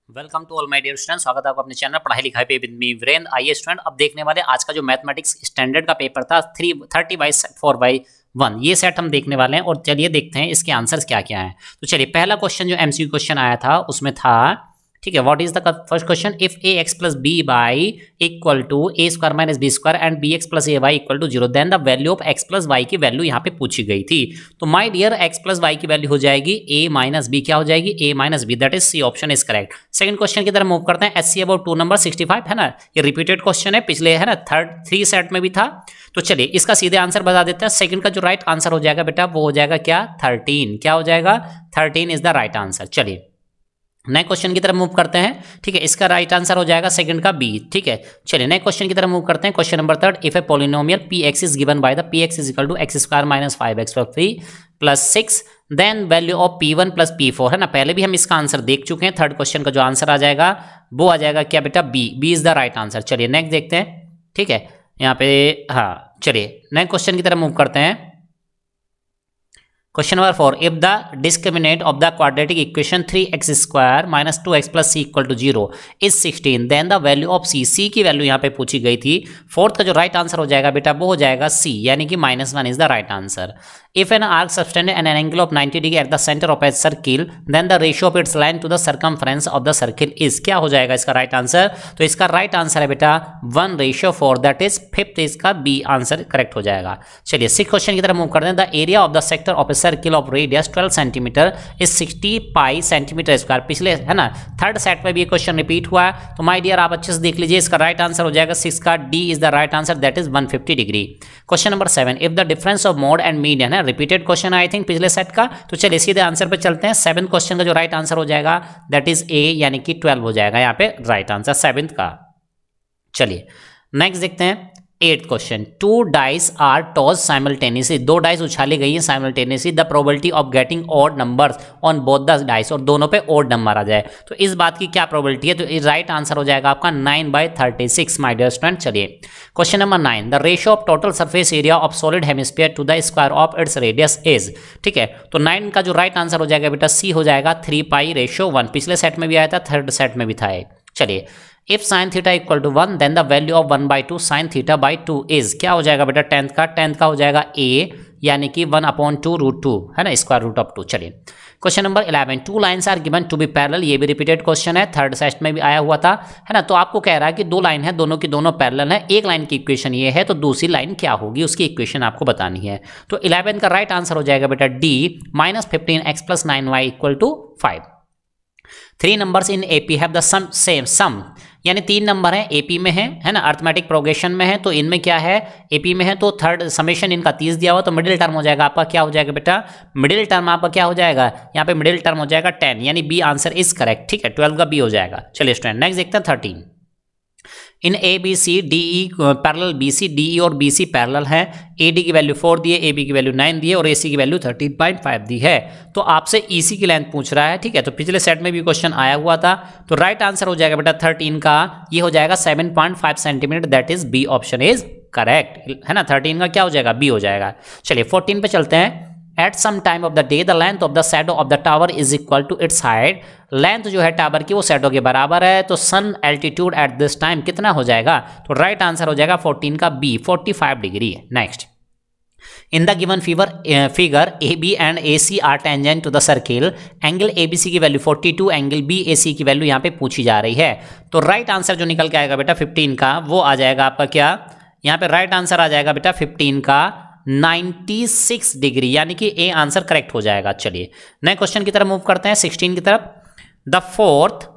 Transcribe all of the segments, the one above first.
Welcome to all my dear student. स्वागत है आपका अपने चैनल पढ़ाई लिखाई पे विद मी वीरेंद्र। आइए स्टूडेंट, अब देखने वाले आज का जो मैथमेटिक्स स्टैंडर्ड का पेपर था 30/4/1, ये सेट हम देखने वाले हैं। और चलिए देखते हैं इसके आंसर्स क्या क्या हैं। तो चलिए, पहला क्वेश्चन जो एमसीक्यू क्वेश्चन आया था उसमें था, ठीक है, what is the first question, if a x plus b y equal to a square minus b square and b x plus a y equal to 0 then the value of x plus y की value यहाँ पे पूछी गई थी। तो my dear, x plus y की value हो जाएगी ए माइनस बी, क्या हो जाएगी a minus b, that is c option is correct. Second question की तरफ मूव करते हैं। एच सी अबाउट 2 नंबर 65 है ना, ये रिपीटेड क्वेश्चन है, पिछले है ना थ्री सेट में भी था। तो चलिए इसका सीधे आंसर बता देते हैं। सेकंड का जो राइट आंसर हो जाएगा बेटा वो हो जाएगा क्या 13, क्या हो जाएगा 13 इज द राइट आंसर। चलिए नेक्स्ट क्वेश्चन की तरफ मूव करते हैं। ठीक है, इसका राइट आंसर हो जाएगा सेकंड का बी। ठीक है, चलिए नेक्स्ट क्वेश्चन की तरफ मूव करते हैं। Question number 3, if a polynomial P x is given by the P x is equal to x square minus 5x plus 3 plus 6 then value of P1 plus P4 है ना। पहले भी हम इसका आंसर देख चुके हैं। थर्ड क्वेश्चन का जो आंसर आ जाएगा वो आ जाएगा क्या बेटा B, B is the right answer. चलिए नेक्स्ट देखते हैं। ठीक है, यहाँ पे हाँ, चलिए नेक्स्ट क्वेश्चन की तरफ मूव करते हैं। Question number 4, if the discriminant of the quadratic equation 3x square minus 2x plus c equal to 0 is 16 then the value of c, c की वैल्यू यहाँ पे पूछी गई थी। फोर्थ का जो राइट आंसर हो जाएगा बेटा वो हो जाएगा c, यानी कि -1 is the right answer. If an arc subtended at an angle of 90 degree at the center of a circle, then the ratio of its line to the circumference of the circle is, क्या हो जाएगा इसका right answer. तो इसका right answer है बेटा 1:4, that is fifth, इसका B answer correct हो जाएगा। चलिए सिक्स क्वेश्चन की तरफ मूव करते हैं। The area of the sector of a circle of radius 12 centimetre is 60 pi centimetre square. पिछले है ना थर्ड सेट में भी ये क्वेश्चन रिपीट हुआ है। तो माय डियर आप अच्छे से देख लीजिए, इसका राइट आंसर हो जाएगा 6 का D is the right answer, that is 150 degree. Question number 7, if the difference of mode and median है, रिपीटेड क्वेश्चन आई थिंक पिछले सेट का। तो चलिए सीधे आंसर पे चलते हैं। 7th क्वेश्चन का जो राइट आंसर हो जाएगा दैट इज ए, यानी कि 12 हो जाएगा यहाँ पे राइट आंसर 7th का। चलिए नेक्स्ट देखते हैं 8th question, 2 dice are toss simultaneously, 2 dice उछाली गई हैं simultaneously, the probability of getting odd numbers on both the dice, और दोनों पे ऑड नंबर आ जाए तो इस बात की क्या प्रोबेबिलिटी है। तो राइट आंसर हो जाएगा आपका 9/36 माय डियर स्टूडेंट। चलिए question number 9, the ratio of total surface area of solid hemisphere to the square of its radius is, ठीक है। तो 9 का जो राइट आंसर हो जाएगा बेटा सी हो जाएगा 3π/1, पिछले सेट में भी आया था, थर्ड सेट में भी था। चलिए if sine theta equal to 1 then the value of 1/2 sine theta by 2 is, क्या हो जाएगा बेटा 10th का हो जाएगा ए, यानी कि 1/2√2 है ना, स्क्वायर रूट ऑफ 2। चलिए question number 11, 2 lines are given to be parallel, ये भी रिपीटेड क्वेश्चन है, थर्ड सेट में भी आया हुआ था है ना। तो आपको कह रहा है कि 2 लाइन है, दोनों की दोनों पैरेलल है, एक लाइन की इक्वेशन ये है, तो दूसरी लाइन क्या होगी उसकी इक्वेशन आपको बतानी है। तो 11 का राइट आंसर हो जाएगा बेटा D, -15x + 9y = 5। 3 numbers in AP have the sum, यानी 3 नंबर हैं एपी में है ना, अर्थमेटिक प्रोग्रेशन में है, तो इनमें क्या है एपी में है, तो थर्ड समेशन इनका 30 दिया हुआ, तो मिडिल टर्म हो जाएगा आपका क्या हो जाएगा बेटा, मिडिल टर्म आपका क्या हो जाएगा यहाँ पे मिडिल टर्म हो जाएगा 10, यानी बी आंसर इज करेक्ट। ठीक है, 12 का बी हो जाएगा। चलिए स्टूडेंट नेक्स्ट देखते हैं 13, in A B C D E parallel B C, D E और बी सी पैरेलल है, ए डी की वैल्यू 4 दी है, ए बी की वैल्यू 9 दी है और ए सी की वैल्यू 13.5 दी है। तो आपसे ई सी की लेंथ पूछ रहा है। ठीक है, तो पिछले सेट में भी क्वेश्चन आया हुआ था। तो राइट आंसर हो जाएगा बेटा 13 का, ये हो जाएगा 7.5 centimetre, that is B option is correct है ना। 13 का क्या हो जाएगा बी हो जाएगा। चलिए 14 पे चलते हैं। At some time of the day the length of the shadow of the tower is equal to its height, length जो है टावर की वो शैडो के बराबर है, तो सन एल्टीट्यूड एट दिस टाइम कितना हो जाएगा। तो राइट आंसर हो जाएगा 14 का B, 45 degree. Next, in the given figure A B and A C are tangent to the circle, angle A B C की value 42, angle B A C की value यहाँ पे पूछी जा रही है। तो राइट आंसर जो निकल के आएगा बेटा 15 का वो आ जाएगा आपका क्या, यहाँ पे राइट आंसर आ जाएगा बेटा 15 का 96 डिग्री, यानी कि ए आंसर करेक्ट हो जाएगा। चलिए नेक्स्ट क्वेश्चन की तरफ मूव करते हैं 16 की तरफ। The fourth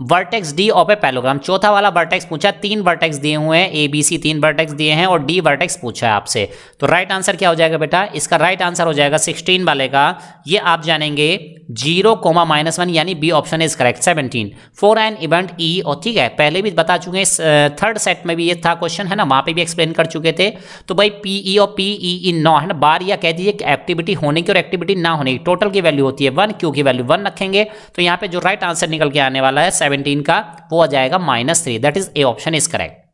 vertex D of A parallelogram, चौथा वाला वर्टेक्स पूछा, 3 वर्टेक्स दिए हुए हैं, ए बी सी 3 वर्टेक्स दिए हैं और डी वर्टेक्स पूछा है आपसे। तो राइट आंसर क्या हो जाएगा बेटा, इसका राइट आंसर हो जाएगा 16 वाले का, ये आप जानेंगे 0, -1, यानी B option is correct. 17 for an event E, और ठीक है पहले भी बता चुके हैं, थर्ड सेट में भी ये था क्वेश्चन है ना, वहां पे भी एक्सप्लेन कर चुके थे। तो भाई पी ई और पी ई इन 9 है ना, बार या कह दीजिए एक्टिविटी होने की और एक्टिविटी ना होने की, टोटल की वैल्यू होती है 1, क्यू की वैल्यू 1 रखेंगे। तो यहाँ पे जो राइट आंसर निकल के आने वाला है 17 का वो आ जाएगा -3, that is A option is correct.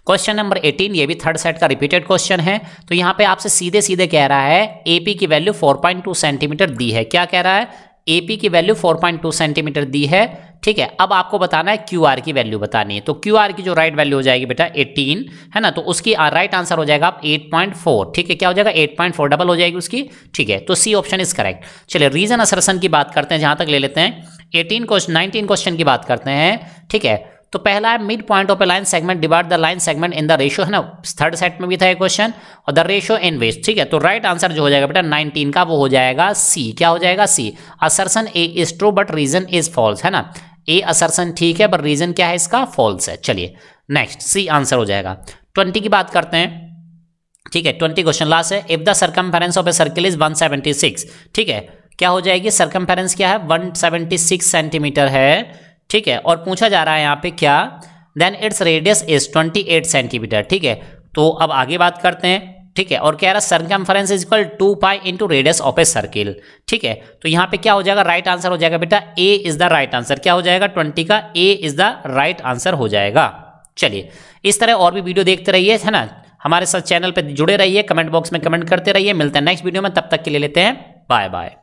Question number 18, ये भी थर्ड सेट का रिपीटेड क्वेश्चन है। तो यहाँ पे आपसे सीधे सीधे कह रहा है एपी की वैल्यू 4.2 सेंटीमीटर दी है, क्या कह रहा है AP की वैल्यू 4.2 सेंटीमीटर दी है, ठीक है। अब आपको बताना है QR की वैल्यू बतानी है, तो QR की जो राइट वैल्यू हो जाएगी बेटा 18 है ना, तो उसकी राइट आंसर हो जाएगा 8.4, ठीक है। क्या हो जाएगा 8.4 डबल हो जाएगी उसकी, ठीक है। तो सी ऑप्शन इज करेक्ट। चलिए रीजन असर्शन की बात करते हैं, जहां तक ले लेते हैं 19 क्वेश्चन की बात करते हैं, ठीक है। तो पहला है mid point of A line segment divide the line segment in the ratio, है ना, थर्ड सेट में भी था ये क्वेश्चन, और द रेशियो इन वेस्ट, ठीक है। तो राइट आंसर जो हो जाएगा बेटा 19 का वो हो जाएगा सी। क्या हो जाएगा C. Assertion A is true but reason is false, है ना, ए असर्शन ठीक है पर रीजन क्या है इसका, फॉल्स है। चलिए नेक्स्ट सी आंसर हो जाएगा। 20 की बात करते हैं, ठीक है। 20 क्वेश्चन लास्ट है। If the circumference of a circle is 176, ठीक है, क्या हो जाएगी, सर्कमफेरेंस क्या है 176 सेंटीमीटर है, ठीक है। और पूछा जा रहा है यहाँ पे क्या, then its radius is 28 centimetre, ठीक है। तो अब आगे बात करते हैं, ठीक है। और कह रहा है circumference is equal 2 pi into radius of a circle, ठीक है। तो यहाँ पे क्या हो जाएगा, राइट आंसर हो जाएगा बेटा ए इज द राइट आंसर। क्या हो जाएगा 20 का ए इज द राइट आंसर हो जाएगा। चलिए इस तरह और भी वीडियो देखते रहिए, है ना, हमारे साथ चैनल पे जुड़े रहिए, कमेंट बॉक्स में कमेंट करते रहिए। मिलते हैं नेक्स्ट वीडियो में, तब तक के लिए लेते हैं बाय बाय।